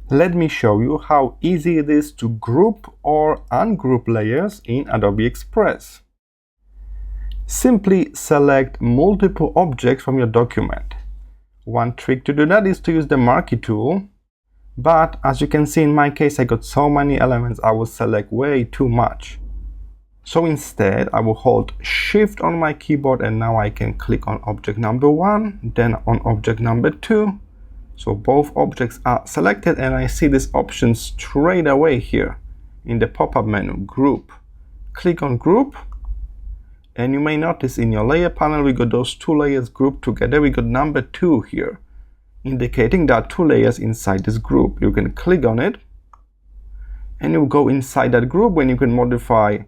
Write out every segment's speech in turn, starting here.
Let me show you how easy it is to group or ungroup layers in Adobe Express. Simply select multiple objects from your document. One trick to do that is to use the marquee tool, but as you can see in my case I got so many elements I will select way too much. So instead I will hold Shift on my keyboard and now I can click on object number 1, then on object number 2. So both objects are selected and I see this option straight away here in the pop-up menu, Group. Click on Group and you may notice in your layer panel we got those two layers grouped together. We got number 2 here, indicating there are two layers inside this group. You can click on it and you go inside that group when you can modify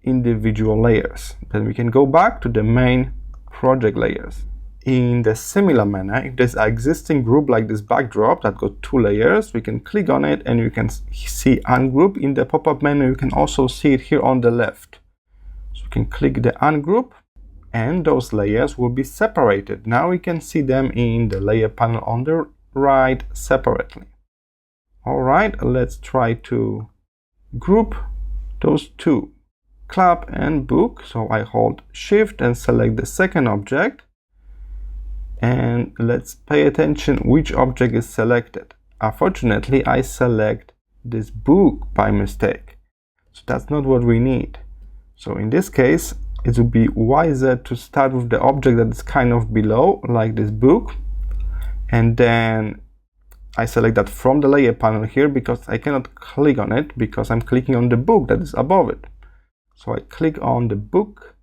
individual layers. Then we can go back to the main project layers. In the similar manner, if there's an existing group like this backdrop that got two layers, we can click on it and you can see ungroup in the pop-up menu. You can also see it here on the left. So you can click the ungroup and those layers will be separated. Now we can see them in the layer panel on the right separately. Alright, let's try to group those two, club and book. So I hold Shift and select the second object. And let's pay attention which object is selected. Unfortunately, I select this book by mistake. So that's not what we need. So in this case, it would be wiser to start with the object that is kind of below, like this book. And then I select that from the layer panel here because I cannot click on it because I'm clicking on the book that is above it. So I click on the book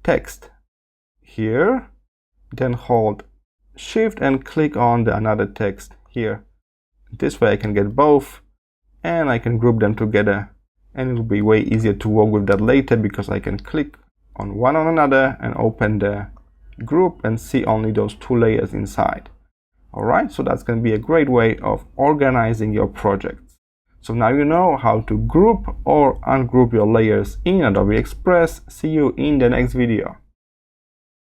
text here. Then hold Shift and click on the another text here. This way I can get both and I can group them together, and it will be way easier to work with that later because I can click on one on another and open the group and see only those two layers inside. Alright, so that's going to be a great way of organizing your projects. So now you know how to group or ungroup your layers in Adobe Express. See you in the next video.